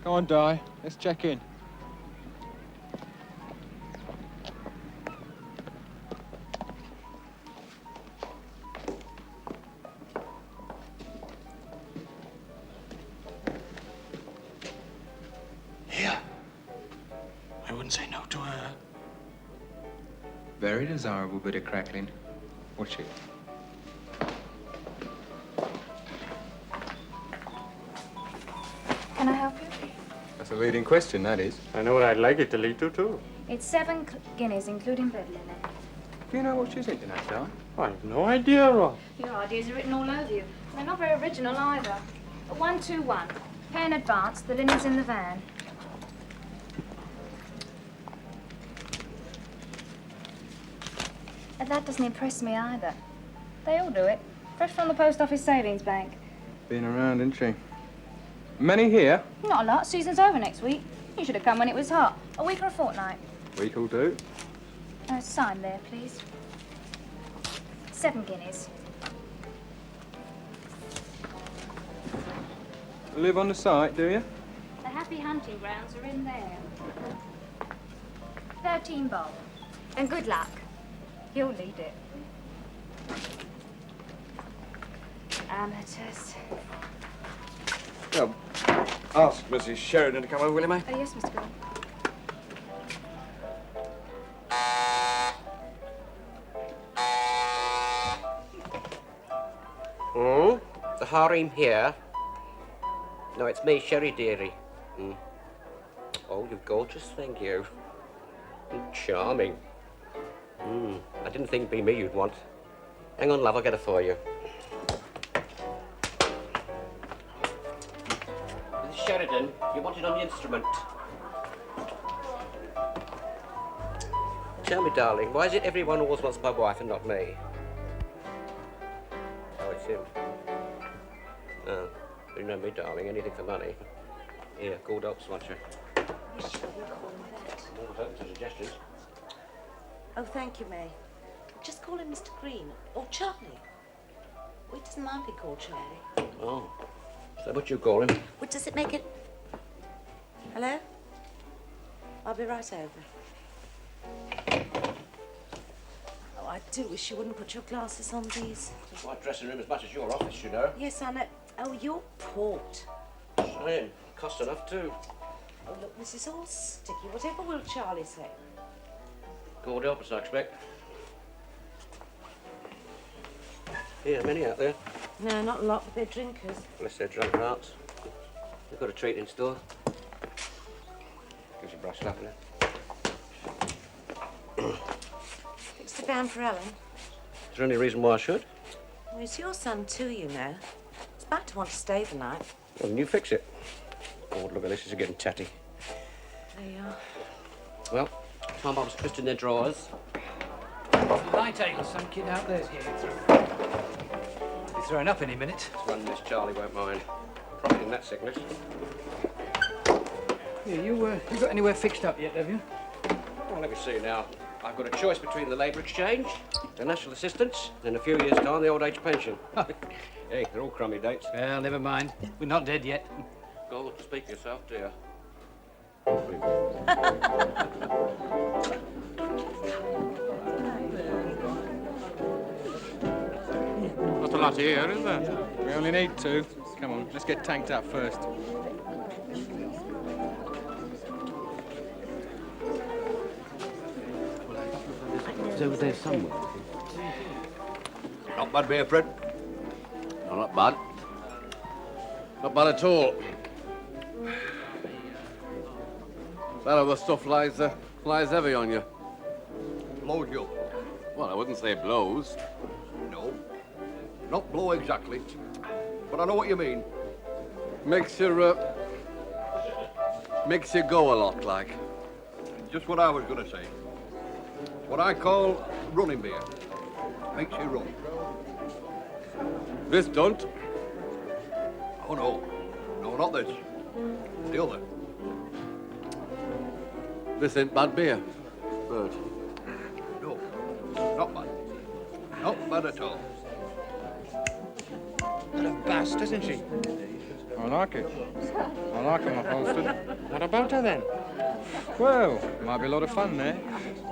Go on, Di. Let's check in. Here. I wouldn't say no to her. Very desirable bit of crackling. Watch it. Can I help you? That's a leading question, that is. I know what I'd like it to lead to, too. It's 7 guineas, including bed linen. Do you know what she's into now, Di? I have no idea, Ross. Your ideas are written all over you. They're not very original either. 121. Pay in advance. The linen's in the van. And that doesn't impress me either. They all do it. Fresh from the post office savings bank. Been around, isn't she? Many here? Not a lot. Season's over next week. You should have come when it was hot. A week or a fortnight. Week will do. Sign there, please. 7 guineas. Live on the site, do you? The happy hunting grounds are in there. 13 bob. And good luck. You'll lead it. Amateurs. Well, ask Mrs. Sheridan to come over, will you, mate? Oh, yes, Mr. Green. The harem here? No, it's me, Sherry dearie. Oh, you're gorgeous, thank you. Charming. I didn't think it'd be me you'd want. Hang on, love, I'll get it for you. Mrs. Sheridan, you want it on the instrument. Tell me, darling, why is it everyone always wants my wife and not me? Oh, it's him. Oh, you know me, darling, anything for money. Here, called Oaks, won't you? Yes, sure, we'll call him that. I'm always open to suggestions. Oh, thank you, May. Just call him Mr. Green. Or Charlie. Well, he doesn't mind being called Charlie. Oh, is that what you call him? What does it make it? Hello? I'll be right over. Oh, I do wish you wouldn't put your glasses on, these. It's my dressing room as much as your office, you know. Yes, I know. Oh, your port. Saying, cost enough too. Oh, look, this is all sticky. Whatever will Charlie say? God help us, I expect. Here, many out there. No, not a lot, but they're drinkers. Unless they're drunk hearts. They've got a treat in store. Gives you brush up in it. Fix the van for Ellen. Is there any reason why I should? Well, it's your son, too, you know. He's bound to want to stay the night. Well, then you fix it. Oh, look at this, it's getting tatty. There you are. Well, time I was twisting their drawers. Light ale, some kid out there's getting through. Be throwing up any minute. Let's run this, Charlie won't mind. Probably in that sickness. Yeah, you got anywhere fixed up yet, have you? Well, let me see now. I've got a choice between the Labour Exchange, the National Assistance, and in a few years' time, the old age pension. Hey, they're all crummy dates. Well, never mind. We're not dead yet. Go, speak for yourself, dear. Not a lot here, is there? We only need 2. Come on, let's get tanked up first. It's over there somewhere. Not bad beer, Fred. No, not bad. Not bad at all. That other stuff lies heavy on you. Blows you. Well, I wouldn't say blows. No. Not blow exactly. But I know what you mean. Makes you go a lot, like. Just what I was going to say. What I call running beer. Makes you run. This don't. Oh, no. No, not this. The other. This ain't bad beer. Good. No. Not bad. Not bad at all. What a bast, isn't she? I like it. I like them upholstered. What about her then? Well, might be a lot of fun there.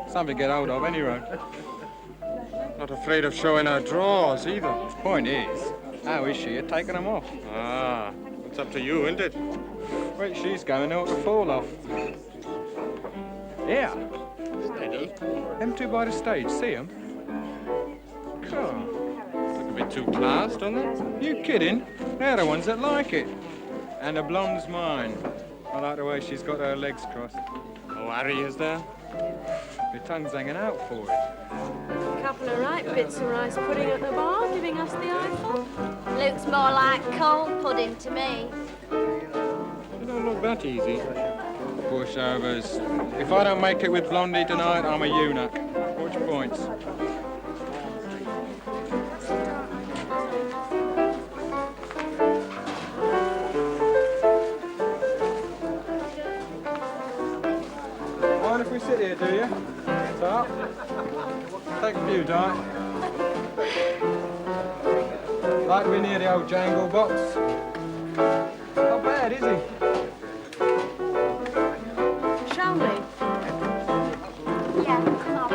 Something to get hold of, any road. Not afraid of showing her drawers either. Point is, how is she at taking them off? Ah, it's up to you, isn't it? Where she's going, they ought to fall off. Yeah. Steady. Them two by the stage, see them? Look a bit too class, don't they? You kidding? They're the ones that like it. And the blonde's mine. I like the way she's got her legs crossed. Oh, Harry is there? The tongue's hanging out for it. A couple of right bits of rice pudding at the bar, giving us the eyeful. Looks more like cold pudding to me. You don't look that easy. Pushovers. If I don't make it with Blondie tonight, I'm a eunuch. Watch points. Mind if we sit here, do you? So, take a few, Di. Like we're near the old jangle box. Not bad, is he? Shall we? Yeah, come on.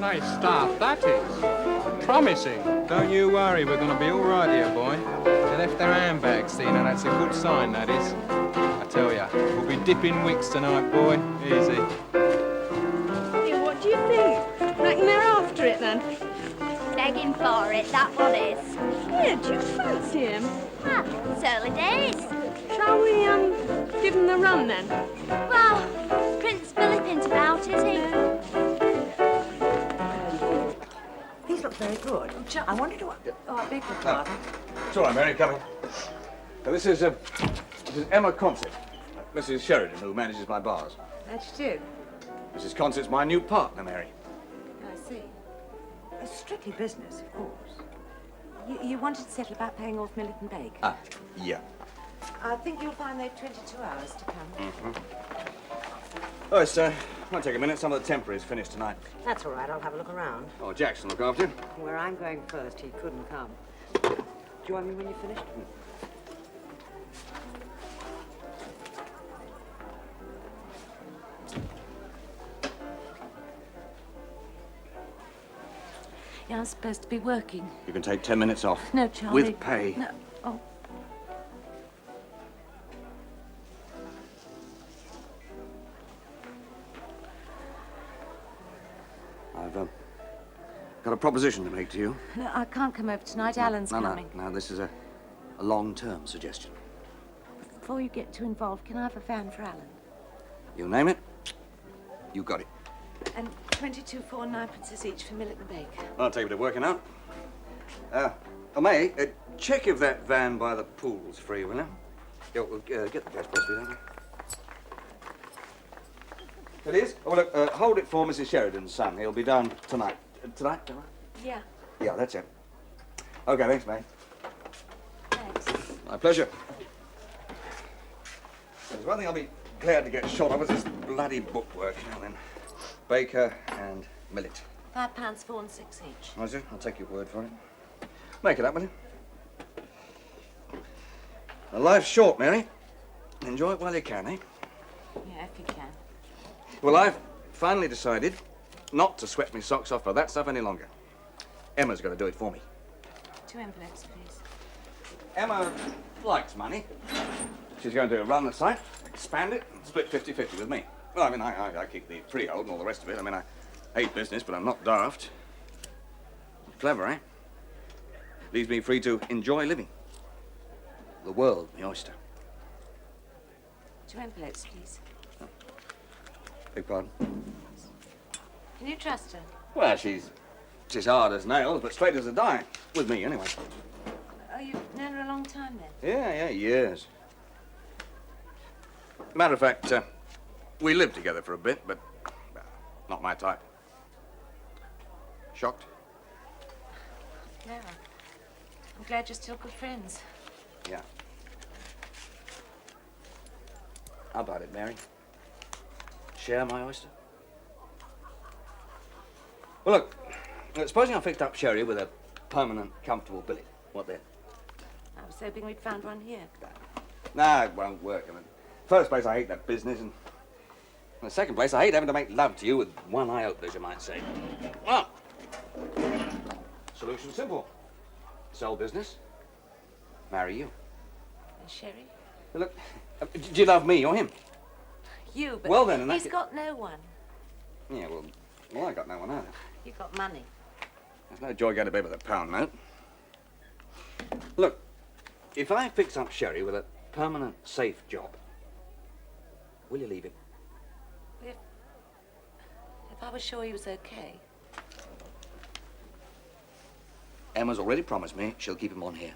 Nice start, that is. Promising. Don't you worry, we're going to be all right here, boy. They left their handbags, see, now that's a good sign, that is. I tell ya, we'll be dipping wicks tonight, boy. Easy. Hey, what do you think? Reckon they're after it then? Begging for it, that one is. Yeah, do you fancy him? Ah, it's early days. Shall we, give him the run then? Well, Prince Philippin's about, is he? These look very good. I wanted to... Oh, I beg your pardon. It's all right, Mary, come in. Now, this is Emma Consett, Mrs. Sheridan, who manages my bars. How'd you do? Mrs. Consett's my new partner, Mary. I see. It's strictly business, of course. You wanted to settle about paying off Millet and Bake? Ah, yeah. I think you'll find they've 22 hours to come. Oh, it's, might take a minute. Some of the temporary's finished tonight. That's all right. I'll have a look around. Oh, Jackson, look after you. Where I'm going first, he couldn't come. Do you want me when you're finished? Yeah, I'm supposed to be working. You can take 10 minutes off. No, Charlie. With pay. No. Oh. I've got a proposition to make to you. No, I can't come over tonight. Alan's coming. No, this is a long-term suggestion. Before you get too involved, can I have a fan for Alan? You name it, you got it. And 22 4 and 9 pence each for Millet and Bake. I'll take a bit of working out. May, check if that van by the pool's free, will you? Get the gas press, will you? It is? Oh, look, hold it for Mrs. Sheridan's son. He'll be down tonight. Tonight? Yeah. Yeah, that's it. Okay, thanks, mate. Thanks. My pleasure. There's one thing I'll be glad to get shot of is this bloody bookwork. Now then, Baker and Millet. £5 4 and 6 each. Was it? I'll take your word for it. Make it up, will you? Now, life's short, Mary. Enjoy it while you can, eh? Yeah, if you can. Well, I've finally decided not to sweat me socks off for that stuff any longer. Emma's got to do it for me. 2 envelopes, please. Emma likes money. She's going to run the site, expand it, and split 50-50 with me. Well, I mean, I keep the freehold and all the rest of it. I mean, I hate business, but I'm not daft. Clever, eh? Leaves me free to enjoy living. The world, my oyster. 2 envelopes, please. Beg pardon? Can you trust her? Well, she's hard as nails, but straight as a die. With me, anyway. Oh, you've known her a long time, then? Yeah, years. Matter of fact, we lived together for a bit, but well, not my type. Shocked? No. I'm glad you're still good friends. Yeah. How about it, Mary? Share my oyster? Well, look, supposing I fixed up Sherry with a permanent, comfortable billet. What then? I was hoping we'd found one here. Nah, it won't work. I mean, first place, I hate that business, and in the second place, I hate having to make love to you with one eye open, as you might say. Well, solution simple. Sell business, marry you. And Sherry? Look, do you love me or him? You, but well, then, and he's got no one. Yeah, well, I got no one either. You got money. There's no joy going to bed with a pound note. Look, if I fix up Sherry with a permanent, safe job, will you leave him? If I was sure he was okay. Emma's already promised me she'll keep him on here.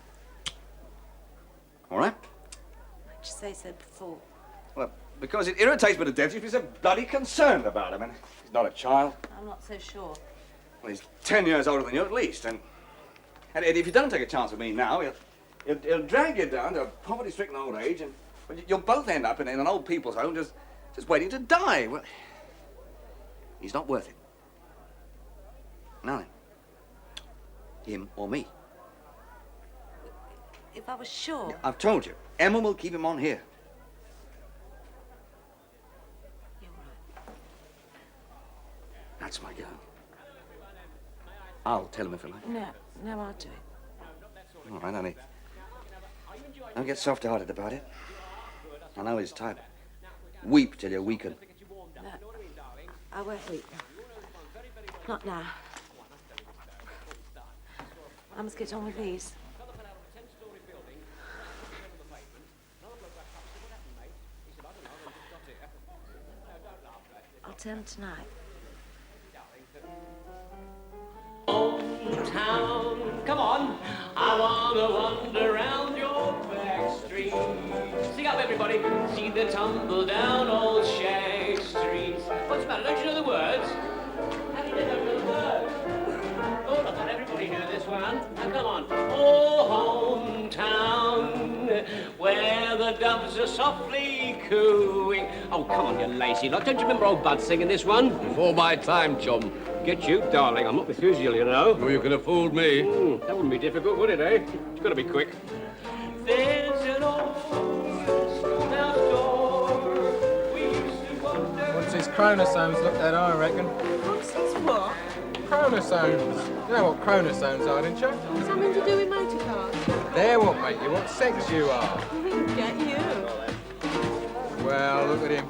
All right? Why'd you say so before? Well, because it irritates me to death. You'd be so bloody concerned about him. I mean, he's not a child. I'm not so sure. Well, he's 10 years older than you at least, and if you don't take a chance with me now, he'll drag you down to a poverty-stricken old age, and you'll both end up in an old people's home just waiting to die. Well, he's not worth it. Now then, him or me. If I was sure... I've told you, Emma will keep him on here. You're right. That's my girl. I'll tell him if you like. No, I'll do it. All right, honey. Don't get soft-hearted about it. I know his type. Weep till you weaken. No, I won't weep. Not now. I must get on with these. I'll turn tonight. Town, come on. I wanna wander round your back street. Sing up, everybody. See the tumble down old Shag Street. What's the matter? Don't you know the words? How do you don't know the words? Oh, I thought everybody knew this one. Now, come on. Oh, hometown, where the doves are softly cooing. Oh, come on, you lazy lot. Don't you remember old Bud singing this one? Before my time, chum. Get you, darling. I'm not with usual, you know. Well, you could have fooled me. That wouldn't be difficult, would it, eh? It's got to be quick. There's an old schoolhouse door. We used to wander. What's his chromosomes looked at, I reckon? What's his what? Chromosomes. You know what chromosomes are, don't you? Something to do with motor cars? They're what make you what sex you are. Get you. Well, look at him.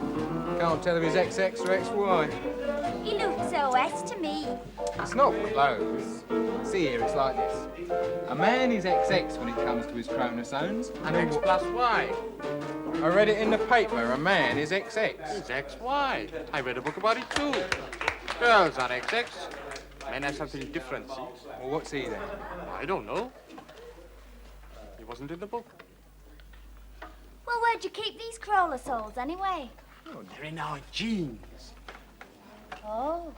Can't tell if he's XX or XY. He looks OS to me. It's not close. See here, it's like this. A man is XX when it comes to his chromosomes, and X plus Y. I read it in the paper. A man is XX. It's XY. I read a book about it too. Girls are XX. Men are something different, see? Well, what's he then? I don't know. He wasn't in the book. Well, where'd you keep these crawler souls, anyway? Oh, they're in our genes. Oh.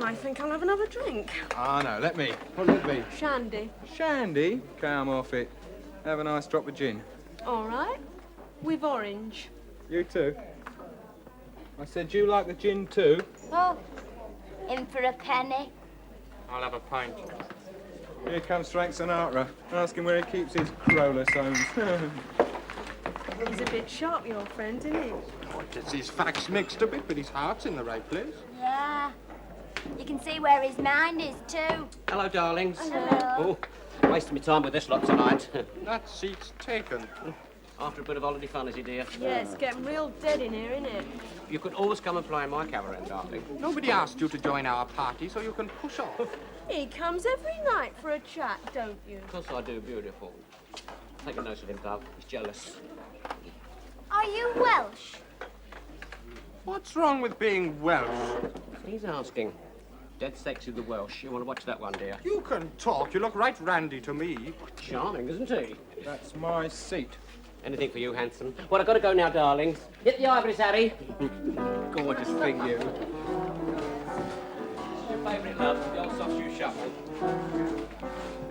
I think I'll have another drink. Ah, no, let me. What'll it be? Shandy. Shandy? Come off it. Have a nice drop of gin. All right. With orange. You too? I said you like the gin too? Oh. In for a penny. I'll have a pint. Here comes Frank Sinatra. Ask him where he keeps his chromosomes. He's a bit sharp, your friend, isn't he? Oh, gets his facts mixed a bit, but his heart's in the right place. Yeah. You can see where his mind is, too. Hello, darlings. Hello. Oh, wasting my time with this lot tonight. That seat's taken. After a bit of holiday fun, is he, dear? Yeah, it's getting real dead in here, isn't it? You could always come and play in my cabaret, darling. Nobody asked you to join our party, so you can push off. He comes every night for a chat, don't you? Of course I do, beautiful. Take a note of him, love. He's jealous. Are you Welsh? What's wrong with being Welsh? He's asking. Dead sexy, the Welsh. You want to watch that one, dear? You can talk. You look right randy to me. Charming, isn't he? That's my seat. Anything for you, handsome. Well, I've got to go now, darlings. Hit the ivories, Harry. Gorgeous thing, you. Your favourite, love, the old soft shoe shuffle.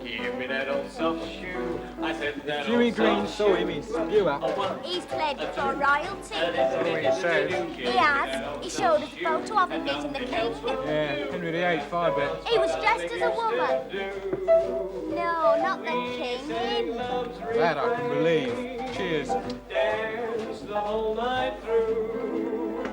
Give me that old soft shoe. I said that Jimmy old Green soft saw shoe. him, he'd spew up. He's played for royalty. That's what he says. He has. He showed us a photo of him meeting the king. Yeah, Henry VIII, I bet. He was dressed as a woman. No, not the king, him. That I can believe. Cheers. Dance the whole night through.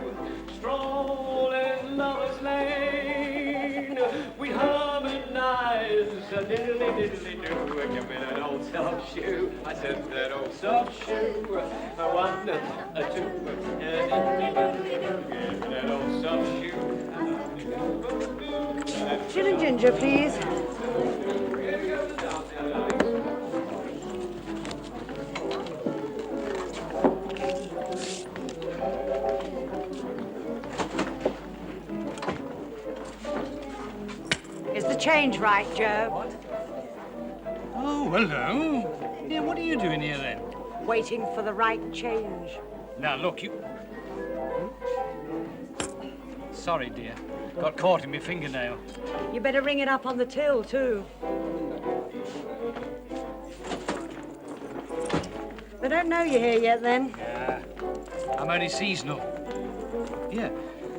Stroll in Lover's Lane. We harmonize. Diddly-diddly-do. Give me that old soft shoe. I said that old soft shoe. A one, a two. Diddly-diddly-do. Give me that old soft shoe. Gin and ginger, please. Is the change right, Joe? Oh, hello. Yeah, what are you doing here then? Waiting for the right change. Now, look, you... Sorry, dear. Got caught in my fingernail. You better ring it up on the till, too. They don't know you're here yet, then. Yeah. I'm only seasonal. Yeah.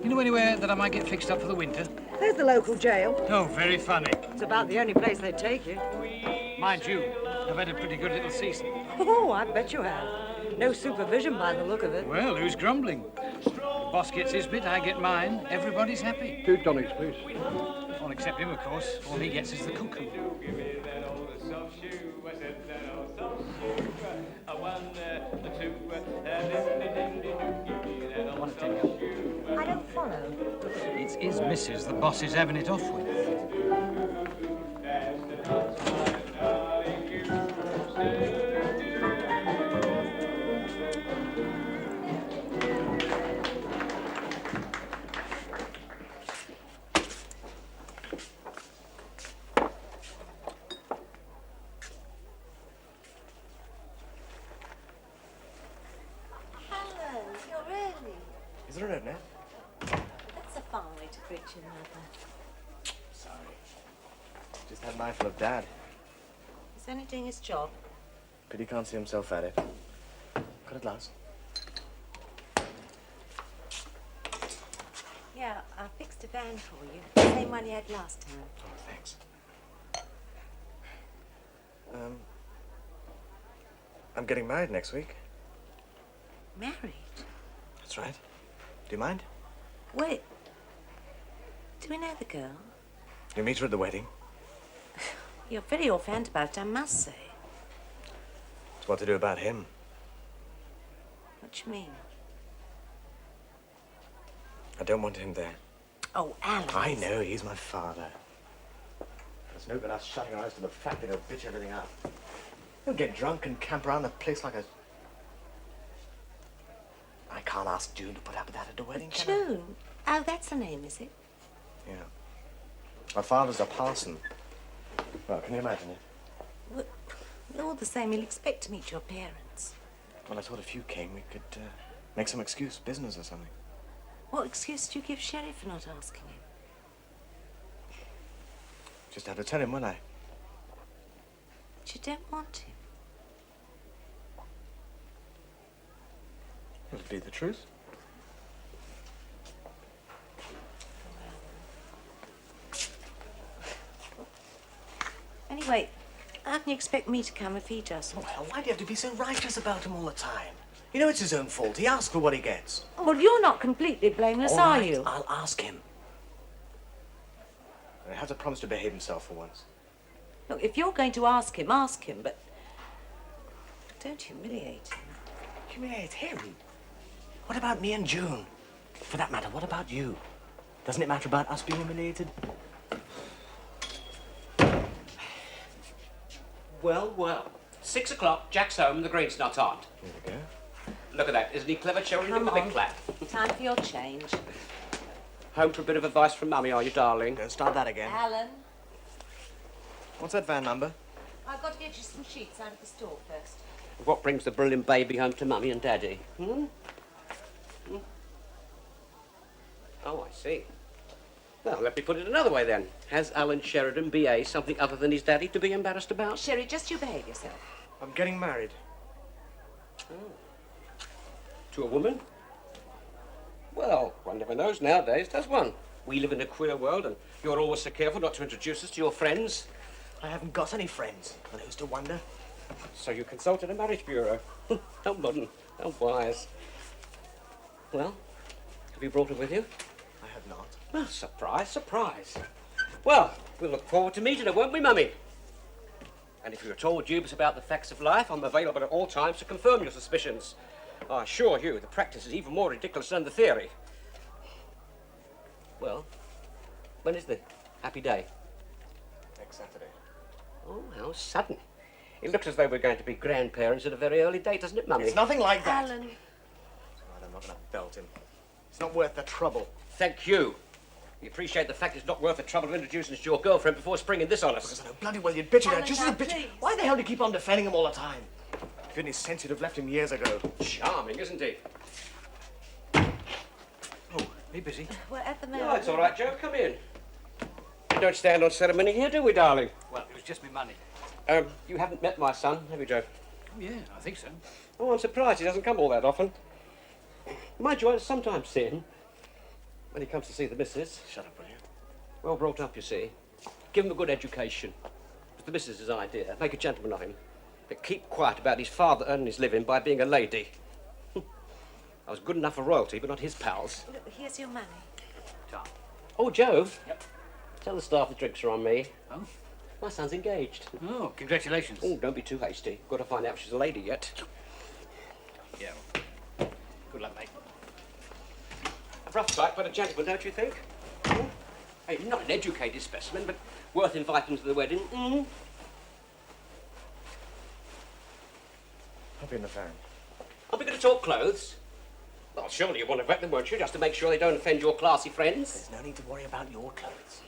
You know anywhere that I might get fixed up for the winter? There's the local jail. Oh, very funny. It's about the only place they'd take you. Mind you, I've had a pretty good little season. Oh, I bet you have. No supervision by the look of it. Well, who's grumbling? The boss gets his bit, I get mine. Everybody's happy. 2 tonics, please. All except him, of course. All he gets is the cuckoo. I don't follow. It's his missus the boss is having it off with. Alan, you're early. Is there a road now? That's a fine way to greet your mother. Sorry. Just had an eyeful of Dad. He's only doing his job. Pity he can't see himself at it. Got a glass? Yeah, I fixed a van for you. The same one you had last time. Oh, thanks. I'm getting married next week. Married? That's right. Do you mind? Wait. Do we know the girl? You meet her at the wedding. You're very offhand about it, I must say. It's what to do about him. What do you mean? I don't want him there. Oh, Alan. I know, he's my father. There's no good us shutting our eyes to the fact that he'll bitch everything up. He'll get drunk and camp around the place like a... I can't ask June to put up with that at the wedding, can I? June? Oh, that's the name, is it? Yeah. My father's a parson. Well, can you imagine it? Well, all the same, he'll expect to meet your parents. Well, I thought if you came, we could make some excuse, business or something. What excuse do you give Sherry for not asking him? Just have to tell him, won't I? But you don't want him. It'll be the truth. Anyway, how can you expect me to come if he doesn't? Oh, hell, why do you have to be so righteous about him all the time? You know it's his own fault. He asks for what he gets. Well, you're not completely blameless, All are right, you? I'll ask him. I have to promise to behave himself for once. Look, if you're going to ask him, but don't humiliate him. Humiliate him? What about me and June? For that matter, what about you? Doesn't it matter about us being humiliated? Well, well. 6 o'clock, Jack's home, the green's not on. There we go. Look at that. Isn't he clever, Cherry? Give him a big clap. Time for your change. Home for a bit of advice from Mummy, are you, darling? Don't start that again. Alan, What's that van number? I've got to get you some sheets out of the store first. What brings the brilliant baby home to Mummy and Daddy? Hmm? Oh, I see. Well, let me put it another way then. Has Alan Sherridan, B.A., something other than his daddy to be embarrassed about? Sherry, just you behave yourself. I'm getting married. Oh. To a woman? Well, one never knows nowadays, does one? We live in a queer world, and you're always so careful not to introduce us to your friends. I haven't got any friends, and who's to wonder? So you consulted a marriage bureau. How modern, how wise. Well, have you brought her with you? I have not. Well, surprise, surprise. Well, we'll look forward to meeting her, won't we, Mummy? And if you're at all dubious about the facts of life, I'm available at all times to confirm your suspicions. I assure you, the practice is even more ridiculous than the theory. Well, when is the happy day? Next Saturday. Oh, how sudden. It looks as though we're going to be grandparents at a very early date, doesn't it, Mummy? It's nothing like that. Alan. Right, I'm not going to belt him. It's not worth the trouble. Thank you. You appreciate the fact it's not worth the trouble of introducing us to your girlfriend before springing this on us. Because I know bloody well you'd bitch at her Alan, just now, as a bitch. please. Why the hell do you keep on defending him all the time? If you'd any sense, you'd have left him years ago. Charming, isn't he? Oh, be busy. We're at the mill. No, it's all right, Joe. Come in. We don't stand on ceremony here, do we, darling? Well, it was just me money. You haven't met my son, have you, Joe? Oh, yeah, I think so. Oh, I'm surprised. He doesn't come all that often. Mind you, I sometimes see him when he comes to see the missus. Shut up, will you? Well brought up, you see. Give him a good education. It's the missus's idea. Make a gentleman of him. But keep quiet about his father earning his living by being a lady. I was good enough for royalty, but not his pals. Look, here's your money. Tom. Oh, Joe. Yep. Tell the staff the drinks are on me. Oh? My son's engaged. Oh, congratulations. Oh, don't be too hasty. Got to find out if she's a lady yet. Yeah. Good luck, mate. A rough sight, but a gentleman, don't you think? Hmm? Hey, not an educated specimen, but worth inviting to the wedding. Mm. I'll be in the van. Are we going to talk clothes? Well, surely you want to vet them, won't you, just to make sure they don't offend your classy friends? There's no need to worry about your clothes.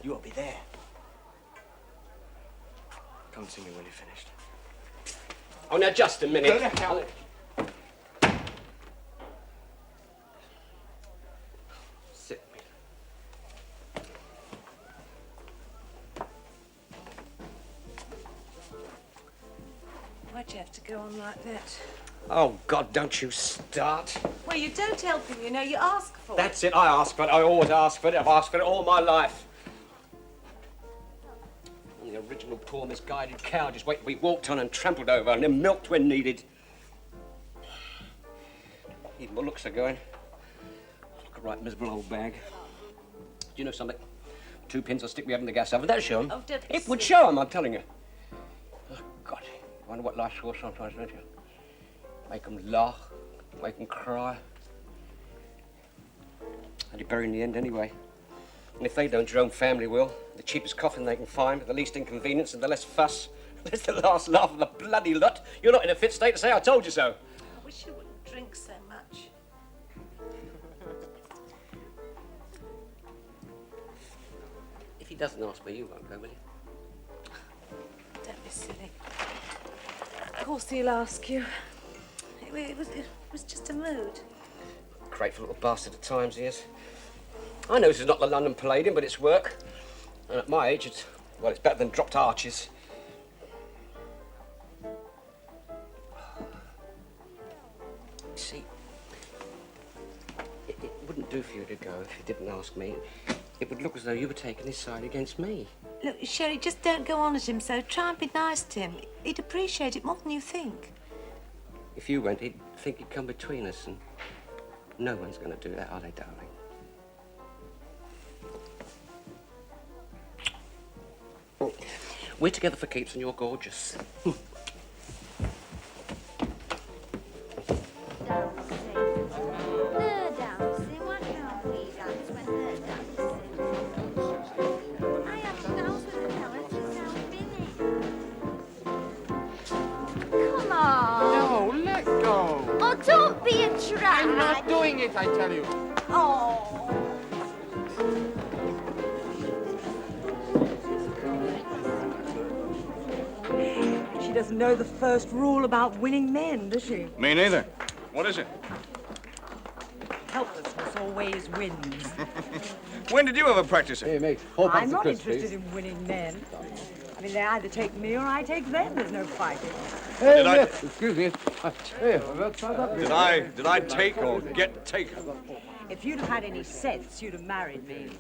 You will be there. Come see me when you're finished. Oh, now, just a minute. Go to hell. Sit me. Why'd you have to go on like that? Oh, God, don't you start. Well, you don't help him, you know. You ask for it. That's it. I ask for it. I always ask for it. I've asked for it all my life. The original poor misguided cow just wait to be walked on and trampled over and then milked when needed. Even my looks are going. Look a right miserable old bag. Do you know something? 2 pins will stick me up in the gas oven. That'll show 'em. Oh, don't be It would silly. show 'em, I'm telling you. Oh, God. You wonder what life's for sometimes, don't you? Make 'em laugh, make 'em cry. And you bury in the end anyway. And if they don't, your own family will. The cheapest coffin they can find, with the least inconvenience and the less fuss. That's the last laugh of the bloody lot. You're not in a fit state to say I told you so. I wish you wouldn't drink so much. If he doesn't ask me, you won't go, will you? Don't be silly. Of course he'll ask you. It was just a mood. Grateful little bastard at times, he is. I know this is not the London Palladium, but it's work. And at my age, it's better than dropped arches. See, it wouldn't do for you to go if you didn't ask me. It would look as though you were taking his side against me. Look, Sherry, just don't go on at him so. Try and be nice to him. He'd appreciate it more than you think. If you went, he'd think he'd come between us, and no one's going to do that, are they, darling? We're together for keeps, and you're gorgeous. Come on. No, let go. Oh, don't be a drag. I'm not doing it, I tell you. Oh. She doesn't know the first rule about winning men, does she? Me neither. What is it? Helplessness always wins. When did you ever practice it? Hey, mate. I'm not interested in winning men. I mean, they either take me or I take them. There's no fighting. Hey, Did I- excuse me. Did I take or get taken? If you'd have had any sense, you'd have married me.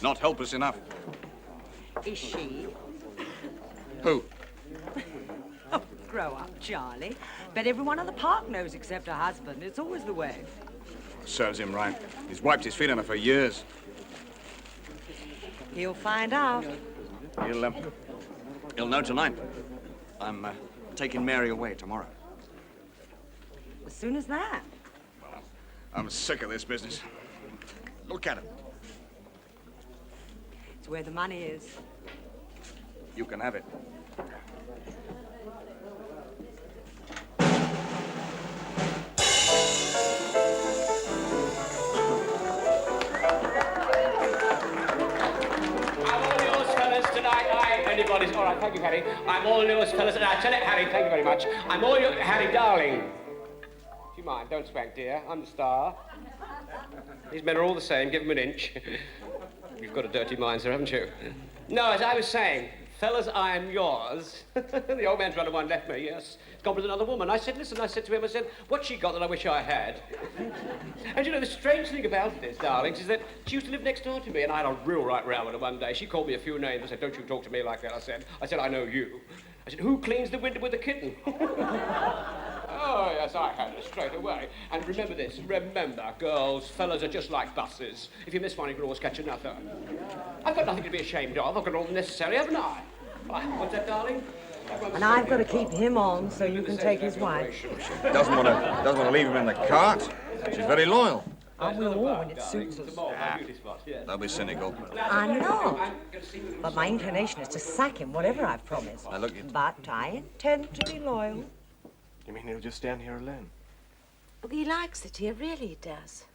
Not helpless enough. Is she? Who? Oh, grow up, Charlie. Bet everyone in the park knows except her husband. It's always the way. Serves him right. He's wiped his feet on her for years. He'll find out. He'll know tonight. I'm taking Mary away tomorrow. As soon as that. I'm sick of this business. Look at him. It's where the money is. You can have it. Anybody's all right, thank you, Harry. I'm all yours, fellas. And I tell it, Harry, thank you very much. I'm all yours, Harry, darling. Do you mind? Don't spank, dear. I'm the star. These men are all the same. Give them an inch. You've got a dirty mind, sir, haven't you? No, as I was saying, fellas, I am yours. The old man's run away and left me, yes. He's gone with another woman. I said, listen, I said to him, I said, what's she got that I wish I had? And you know, the strange thing about this, darlings, is that she used to live next door to me, and I had a real right row with her one day. She called me a few names. I said, don't you talk to me like that, I said, I know you. I said, who cleans the window with a kitten? Oh, yes, I had her straight away. And remember this, remember, girls, fellas are just like buses. If you miss one, you can always catch another. I've got nothing to be ashamed of. I've got all the necessary, haven't I? What's that, darling? And I've got to keep him on so you can take his wife. Doesn't want to leave him in the cart. She's very loyal. I will when it suits us. Don't be cynical. I'm not. But my inclination is to sack him, whatever I've promised. Now, look, But I intend to be loyal. You mean he'll just stand here alone? Look, he likes it here, really he does.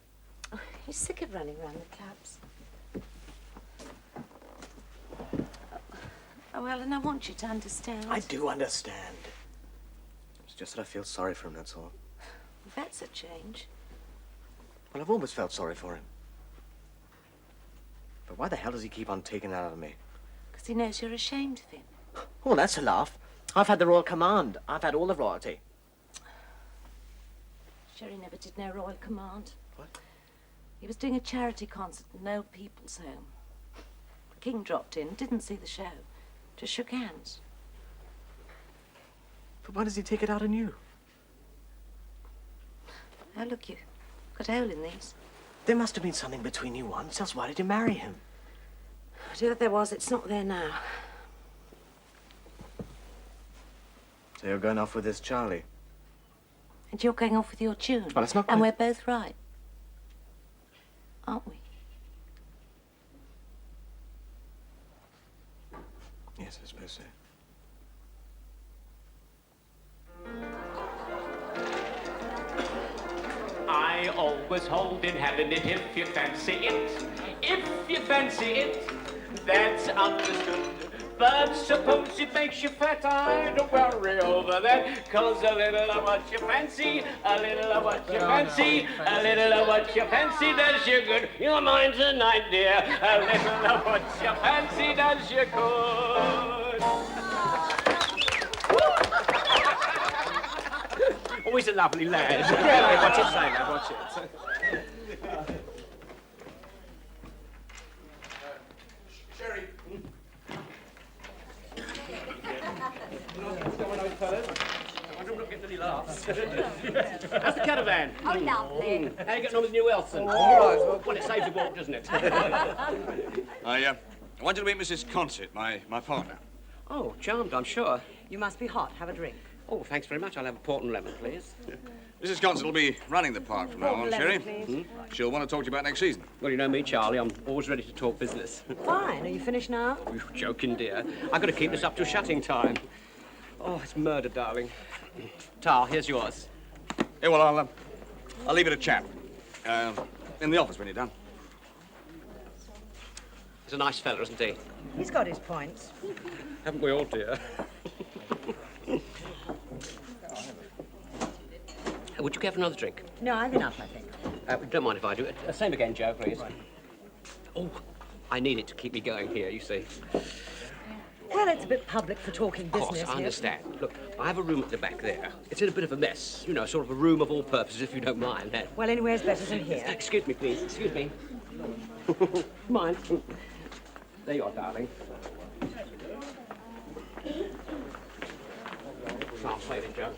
Oh, he's sick of running around the clubs. Oh, Ellen, I want you to understand. I do understand. It's just that I feel sorry for him, that's all. That's a change. Well, I've always felt sorry for him. But why the hell does he keep on taking that out of me? Because he knows you're ashamed of him. Oh, that's a laugh. I've had the royal command. I've had all the royalty. Sherry never did no royal command. What? He was doing a charity concert at an old people's home. The king dropped in, didn't see the show, just shook hands. But why does he take it out on you? Oh, look, you've got a hole in these. There must have been something between you once, else why did you marry him? I do that there was, it's not there now. So you're going off with this Charlie? And you're going off with your tune. Well, it's not quite... And we're both right. Aren't we? Yes, I suppose so. I always hold in hand it if you fancy it. If you fancy it, that's understood. But suppose it makes you fat, I don't worry over that. Cause a little of what you fancy, a little of what you fancy, a little of what you fancy does you good. You're mine tonight, dear. A little of what you fancy does you good. Oh, he's a lovely lad. Yeah, watch it, say that, watch it. Sherry. How's the caravan? Oh, lovely. How are you getting on with new Elson? Well, it saves a walk, doesn't it? I want you to meet Mrs. Concert, my partner. Oh, charmed, I'm sure. You must be hot. Have a drink. Oh, thanks very much. I'll have a port and lemon, please. Mrs. Concert will be running the park from now on, Sherry. She'll want to talk to you about next season. Well, you know me, Charlie. I'm always ready to talk business. Fine. Are you finished now? Oh, you're joking, dear. I've got to keep this up till shutting time. Oh, it's murder, darling. Tar, here's yours. Yeah, well, I'll leave it a chat. In the office when you're done. He's a nice fella, isn't he? He's got his points. Haven't we all, dear? Would you care for another drink? No, I've enough, I think. Don't mind if I do it. Same again, Joe, please. Oh, I need it to keep me going here, you see. Well, it's a bit public for talking Of business course, I here. understand. Look, I have a room at the back there. It's in a bit of a mess. You know, sort of a room of all purposes, if you don't mind. Well, anywhere's better than here. Excuse me, please. Excuse me. Mind. There you are, darling. I'll play it, Joe.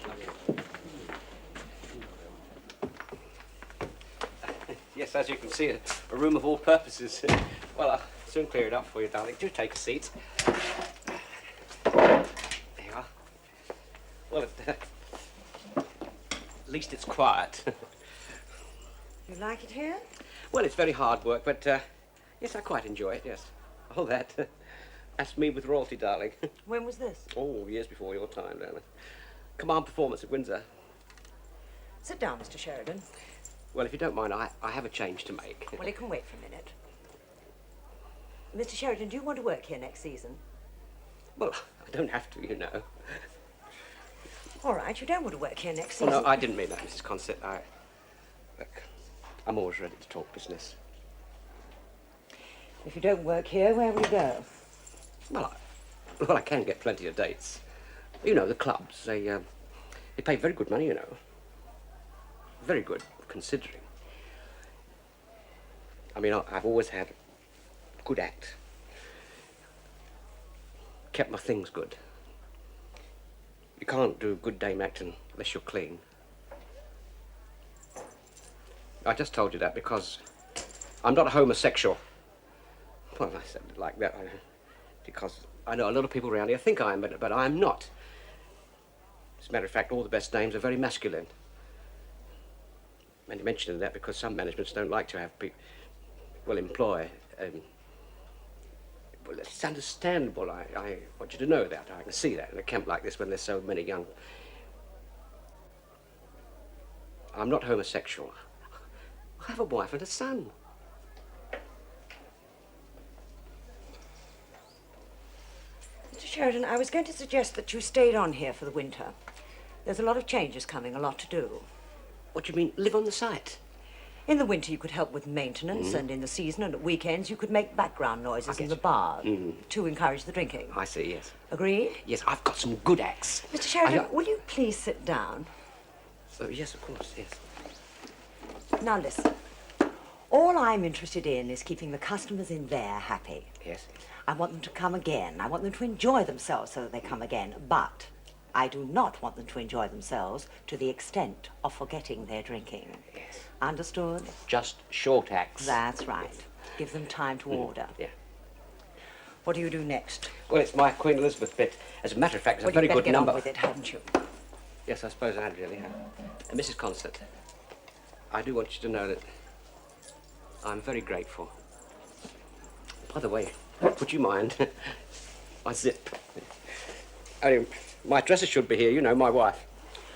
Yes, as you can see, a room of all purposes. Well, I'll soon clear it up for you, darling. Do take a seat. There you are. Well, at least it's quiet. You like it here? Well, it's very hard work, but yes, I quite enjoy it, yes. Oh, that's me with royalty, darling. When was this? Oh, years before your time, darling. Command performance at Windsor. Sit down, Mr. Sheridan. Well, if you don't mind, I have a change to make. Well, it can wait for a minute. Mr. Sheridan, do you want to work here next season? Well, I don't have to, you know. All right, you don't want to work here next Well, season. no, I didn't mean that, Mrs. Consett. Look, I'm always ready to talk business. If you don't work here, where will you go? Well, I can get plenty of dates. You know, the clubs, they pay very good money, you know. Very good, considering. I mean, I've always had a good act. Kept my things good. You can't do good dame acting unless you're clean. I just told you that because I'm not a homosexual. Well, I said it like that because I know a lot of people around here think I am, but I'm not. As a matter of fact, all the best names are very masculine. And you mentioned that because some managements don't like to have people, well, employ. Well, it's understandable. I want you to know that. I can see that in a camp like this when there's so many young. I'm not homosexual. I have a wife and a son. Mr. Sheridan, I was going to suggest that you stayed on here for the winter. There's a lot of changes coming, a lot to do. What do you mean, live on the site? In the winter, you could help with maintenance, and in the season and at weekends, you could make background noises in the bar to encourage the drinking. I see, yes. Agreed? Yes, I've got some good acts. Mr. Sheridan, will you please sit down? Oh, yes, of course, yes. Now, listen. All I'm interested in is keeping the customers in there happy. Yes. I want them to come again. I want them to enjoy themselves so that they come again. But I do not want them to enjoy themselves to the extent of forgetting their drinking. Yes. Understood? Just short acts. That's right. Give them time to order. Yeah. What do you do next? Well, it's my Queen Elizabeth bit. As a matter of fact, it's Well, a very you'd better good get number. on with it, hadn't you? Yes, I suppose I had really. Mrs. Consett, I do want you to know that I'm very grateful. By the way, would you mind? My zip. I mean, my dresser should be here, you know, my wife.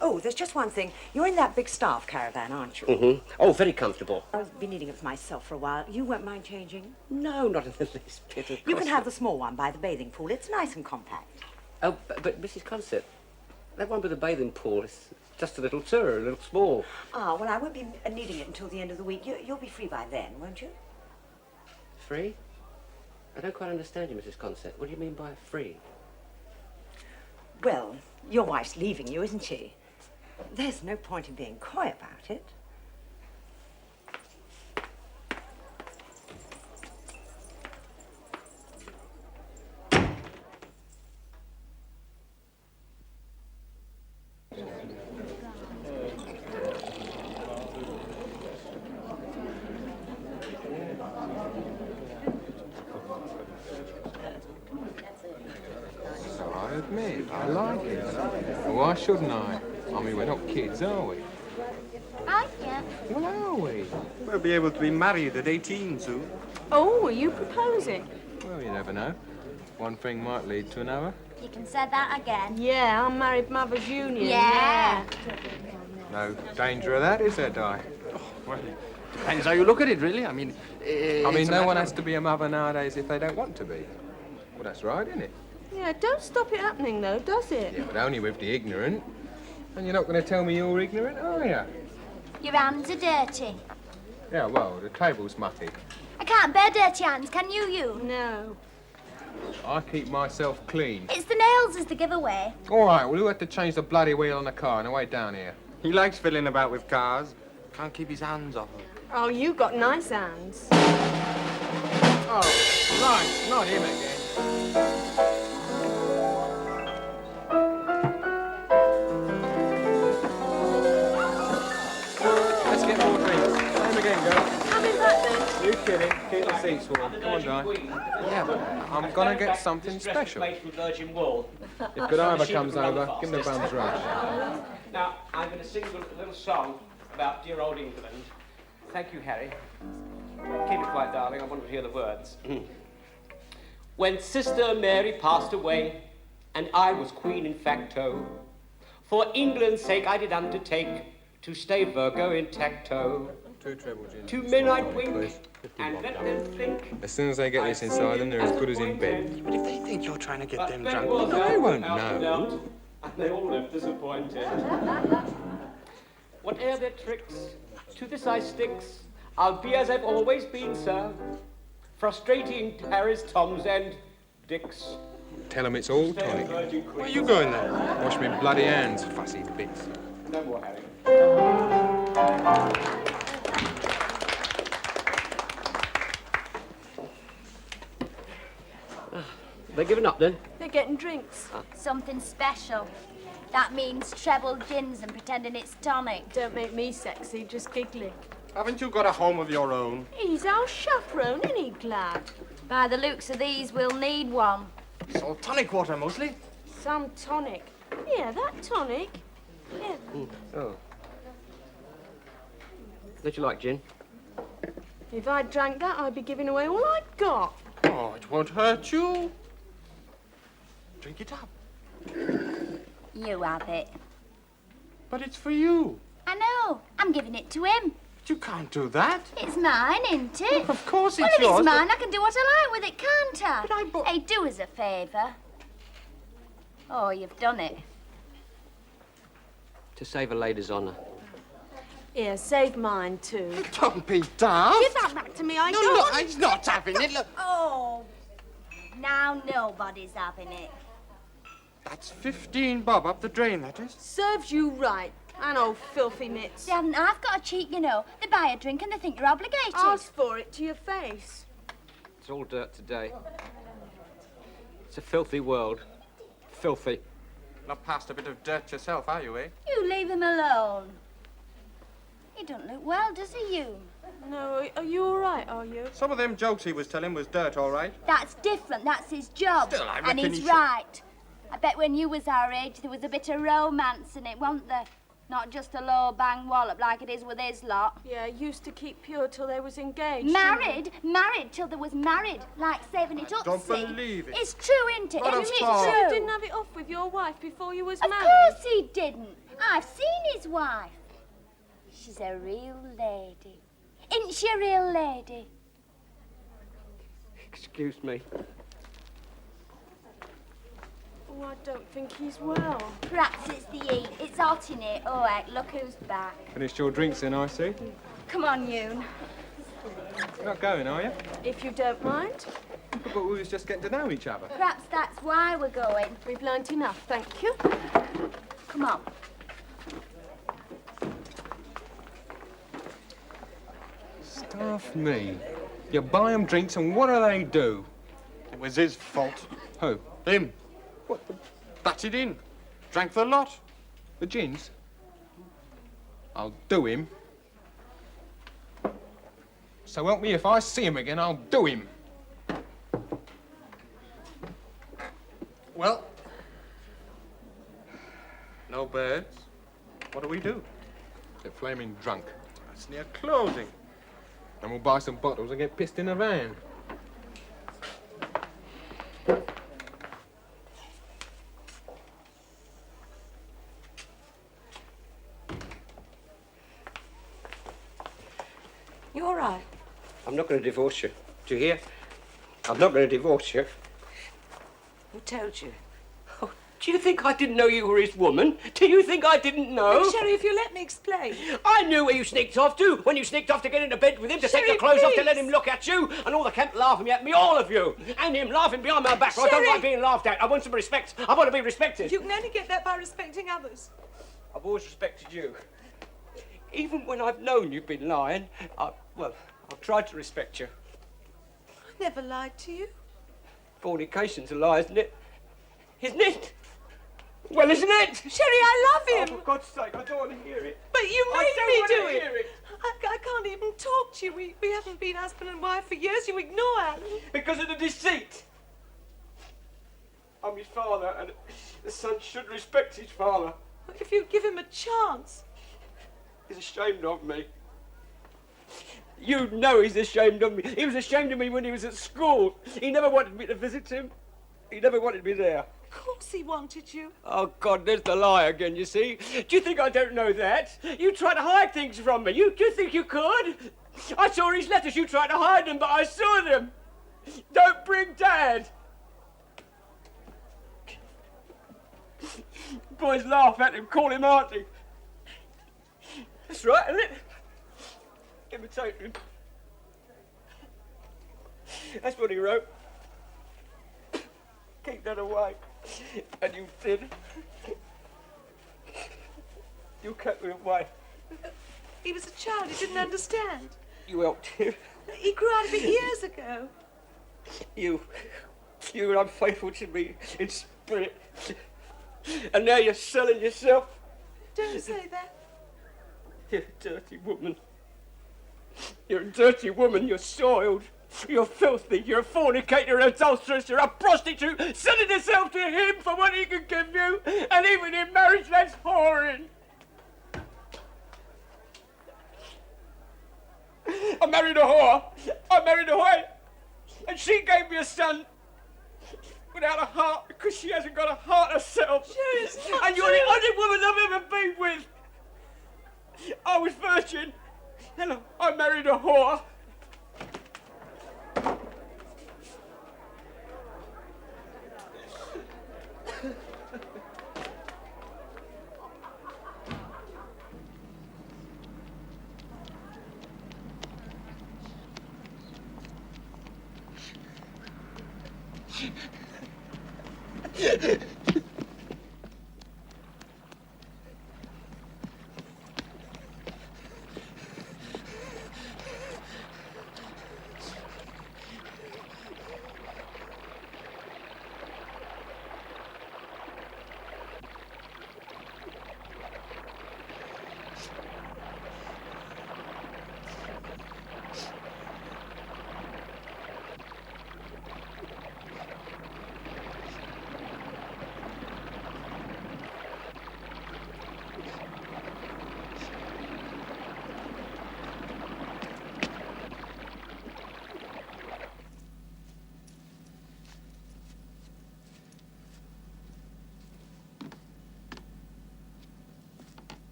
Oh, there's just one thing. You're in that big staff caravan, aren't you? Mm-hmm. Oh, very comfortable. I've been needing it for myself for a while. You won't mind changing? No, not in the least bit, of You course can have not. the small one by the bathing pool. It's nice and compact. Oh, but Mrs. Consett, that one with the bathing pool is just a little tour, a little small. Ah, well, I won't be needing it until the end of the week. You'll be free by then, won't you? Free? I don't quite understand you, Mrs. Consett. What do you mean by free? Well, your wife's leaving you, isn't she? There's no point in being coy about it. So I admit, I like it. Well, why shouldn't I? I mean, we're not kids, are we? I can. Well, are we? We'll be able to be married at 18 soon. Oh, are you proposing? Well, you never know. One thing might lead to another. You can say that again. Yeah, Unmarried Mothers Union. Yeah. No danger of that, is there, Di? Well, depends how you look at it, really. I mean, no one has to be a mother nowadays if they don't want to be. Well, that's right, isn't it? Yeah, don't stop it happening, though, does it? Yeah, but only with the ignorant. And you're not going to tell me you're ignorant, are you? Your hands are dirty. Yeah, well, the table's mutty. I can't bear dirty hands, can you? No. I keep myself clean. It's the nails is the giveaway. All right, well, who had to change the bloody wheel on the car on the way down here? He likes fiddling about with cars. Can't keep his hands off them. Oh, you got nice hands. Oh, right, not him again. Let's get more drinks. Same again, girl. Coming back then. You kidding? Keep the seats warm. Come on, Di. Yeah, but I'm gonna get something special. If Godiva comes over, give him the bum's rush. Now, I'm going to sing a little song about dear old England. Thank you, Harry. Keep it quiet, darling. I want to hear the words. When Sister Mary passed away, and I was queen in facto, for England's sake I did undertake to stay Virgo intacto. Two treble gins. To men I'd wink and let them think. As soon as they get this inside them, they're as good as in bed. But if they think you're trying to get them drunk, They won't know. And they all left disappointed. Whatever their tricks, to this I sticks. I'll be as I've always been, sir. Frustrating Harry's, Toms, and Dicks. Tell them it's all tonic. where are you going then? Wash me bloody hands, fussy bits. No more, Harry. They're giving up then? They're getting drinks. Something special. That means treble gins and pretending it's tonic. Don't make me sexy, just giggling. Haven't you got a home of your own? He's our chaperone, isn't he, Glad? By the looks of these, we'll need one. It's all tonic water, mostly. Some tonic. Yeah, that tonic. Yeah. Oh. Don't you like gin? If I drank that, I'd be giving away all I'd got. Oh, it won't hurt you. Drink it up. You have it. But it's for you. I know. I'm giving it to him. But you can't do that. It's mine, isn't it? Of course it's well, if yours. it's mine, I can do what I like with it, can't I? But I bought... Hey, do us a favour. Oh, you've done it. To save a lady's honour. Here, save mine, too. Don't be daft. Give that back to me, I No, don't. look, he's not having it. Look. Oh, now nobody's having it. That's 15 bob up the drain, that is. Serves you right. And old filthy mitts. They haven't half got a cheek, you know. They buy a drink and they think you're obligated. Ask for it to your face. It's all dirt today. It's a filthy world. Filthy. Not past a bit of dirt yourself, are you, eh? You leave him alone. He don't look well, does he, you? No, are you all right, are you? Some of them jokes he was telling was dirt, all right. That's different. That's his job. Still, I and reckon he's he right. I bet when you was our age, there was a bit of romance in it, wasn't there? Not just a low bang wallop like it is with his lot. Yeah, used to keep pure till they was engaged. Married till they was married, like saving it up. Don't see? believe it. It's true, isn't it? What Isn't of it talk? true? You didn't have it off with your wife before you was Of married. course he didn't. I've seen his wife. She's a real lady. Isn't she a real lady? Excuse me. Oh, I don't think he's well. Perhaps it's the heat. It's hot in here. Oh, heck, look who's back. Finished your drinks then, I see. Come on, Yoon. You're not going, are you? If you don't mind. But we was just getting to know each other. Perhaps that's why we're going. We've learnt enough, thank you. Come on. Stuff me. You buy 'em drinks and what do? It was his fault. Who? Him. What? Batted in. Drank the lot. The gins? I'll do him. So help me, if I see him again, I'll do him. Well, no birds. What do we do? They're flaming drunk. It's near closing. And we'll buy some bottles and get pissed in a van. You all right? I'm not going to divorce you. Do you hear? I'm not going to divorce you. Who told you? Oh, Do you think I didn't know you were his woman? Do you think I didn't know? Look, Sherry, if you let me explain. I knew where you sneaked off to, when you sneaked off to get into bed with him, to take Sherry, your clothes off, to please. let him look at you, and all the camp laughing at me, all of you, and him laughing behind my back. I don't Sherry. like being laughed at. I want some respect. I want to be respected. You can only get that by respecting others. I've always respected you. Even when I've known you've been lying, I've tried to respect you. I never lied to you. Fornication's a lie, isn't it? Isn't it? Well, isn't it? Sherry, I love him. Oh, for God's sake, I don't want to hear it. But you I made don't me want do to it. hear it. I can't even talk to you. We haven't been husband and wife for years. You ignore Alan. Because of the deceit. I'm his father, and the son should respect his father. If you give him a chance. He's ashamed of me. You know he's ashamed of me. He was ashamed of me when he was at school. He never wanted me to visit him. He never wanted me there. Of course he wanted you. Oh, God, there's the lie again, you see. Do you think I don't know that? You try to hide things from me. Do you think you could? I saw his letters. You tried to hide them, but I saw them. Don't bring Dad. Boys laugh at him, call him auntie. That's right, isn't it? Imitate him. That's what he wrote. Keep that away. And you did. You kept it away. He was a child. He didn't understand. You helped him. He grew out of it years ago. You were unfaithful to me in spirit. And now you're selling yourself. Don't say that. You're a dirty woman. You're a dirty woman. You're soiled. You're filthy. You're a fornicator, an adulteress. You're a prostitute, selling yourself to him for what he can give you. And even in marriage, that's whoring. I married a whore. I married a whore. And she gave me a son without a heart because she hasn't got a heart herself. Sure, it's not and you're true. the only woman I've ever been with. I was virgin. And I married a whore.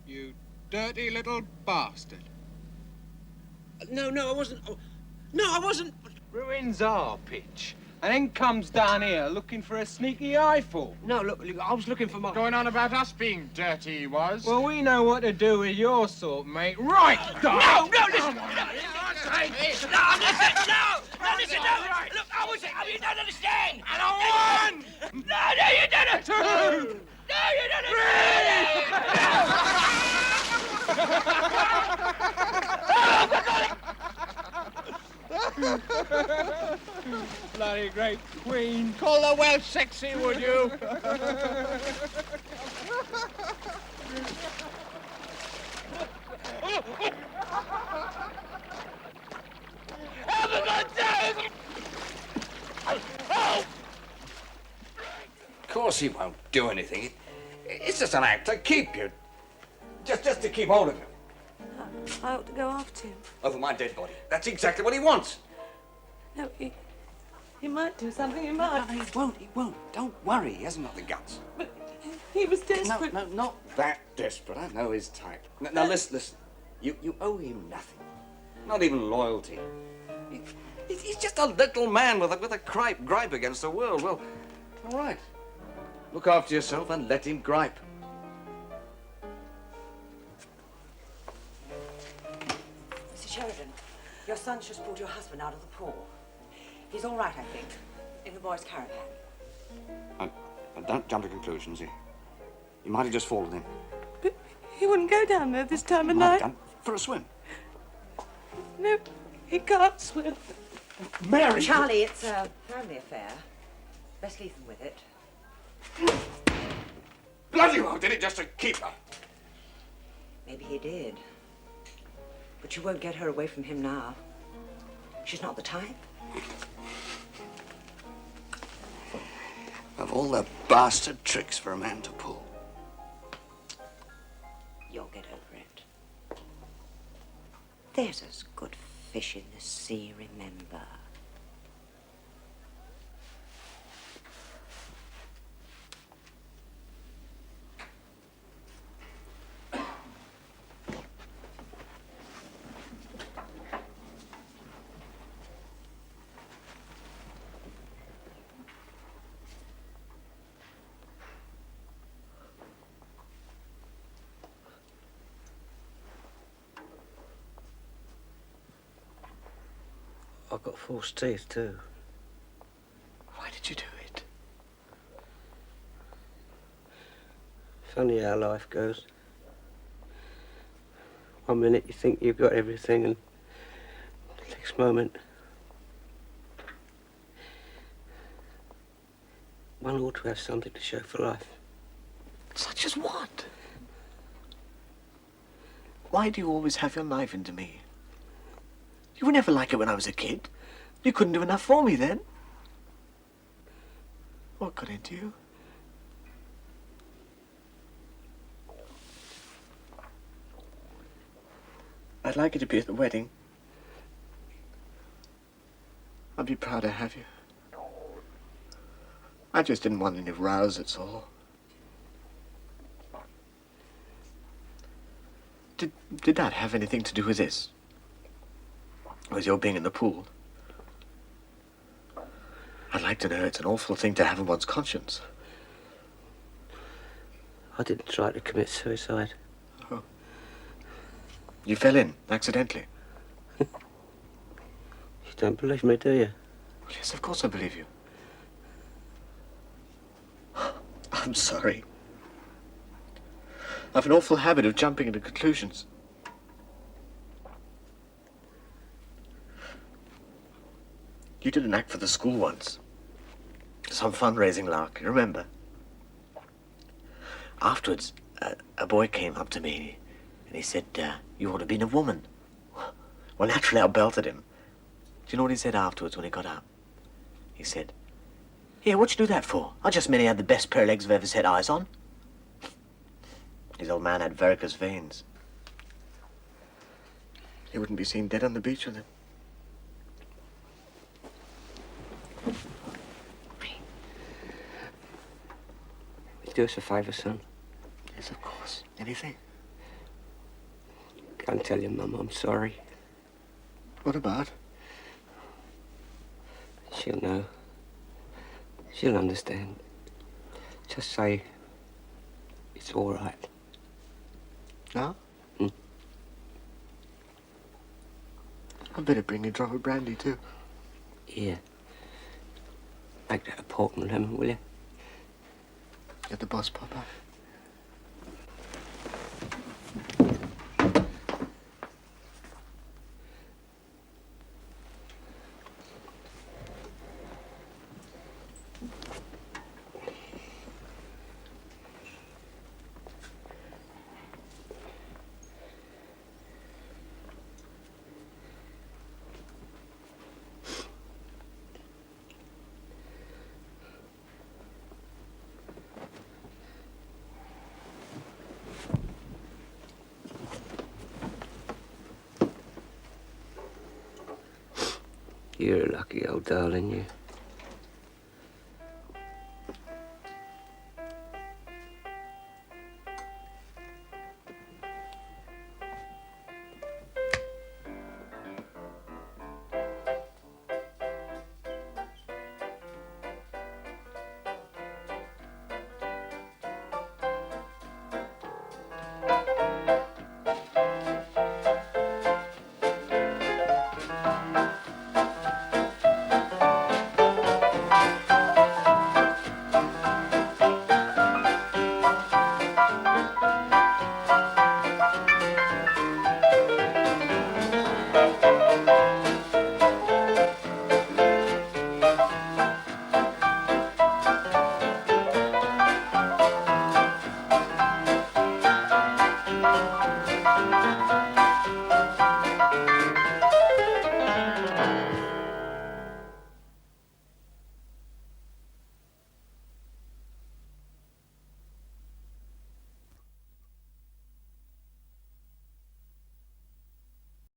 You dirty little bastard. No, I wasn't. No, I wasn't. Ruins our pitch. And then comes down here looking for a sneaky eyeful. No, look, I was looking for my... Going on about us being dirty, he was. Well, we know what to do with your sort, mate. Right, Doc! No, listen! No, listen! No! Look, you don't understand! And a one! No, you don't! Two! No, you don't! Bloody great queen. Call the Welsh sexy, would you? Of course he won't do anything. It's just an act to keep you. Just to keep hold of you. I ought to go after him. Over my dead body. That's exactly what he wants. No, he He might do something, he might. No, he won't, he won't. Don't worry, he hasn't got the guts. But he was desperate. No, not that desperate. I know his type. Now listen. You owe him nothing. Not even loyalty. He's just a little man with a gripe against the world. Well, all right. Look after yourself and let him gripe. Mr. Sheridan, your son's just pulled your husband out of the pool. He's all right, I think, in the boys' caravan. Don't jump to conclusions. He might have just fallen in. But he wouldn't go down there this time of Might have night. done. For a swim. No, he can't swim. Mary! Charlie, it's a family affair. Best leave them with it. Bloody well did it just to keep her. Maybe he did. But you won't get her away from him now. She's not the type. Of all the bastard tricks for a man to pull. You'll get over it. There's as good fish in the sea, remember. I've got false teeth, too. Why did you do it? Funny how life goes. One minute you think you've got everything, and the next moment... one ought to have something to show for life. Such as what? Why do you always have your knife into me? You were never like it when I was a kid. You couldn't do enough for me then. What got into you? I'd like you to be at the wedding. I'd be proud to have you. I just didn't want any rows, that's all. Did that have anything to do with this? Was your being in the pool? I'd like to know. It's an awful thing to have in one's conscience. I didn't try to commit suicide. Oh. You fell in, accidentally? You don't believe me, do you? Well, yes, of course I believe you. I'm sorry. I've an awful habit of jumping into conclusions. You did an act for the school once. Some fundraising lark, you remember? Afterwards, a boy came up to me and he said, you ought to have been a woman. Well, naturally, I belted him. Do you know what he said afterwards when he got up? He said, "Here, what'd you do that for? I just meant he had the best pair of legs I've ever set eyes on." His old man had varicose veins. He wouldn't be seen dead on the beach with him. Do us a favour, son. Yes, of course. Anything. Go and tell your mum I'm sorry. What about? She'll know. She'll understand. Just say it's all right. No? Hmm? I'd better bring you a drop of brandy, too. Yeah. Make that a pork and lemon, will you? Get the boss, Papa. You're a lucky old darling, you.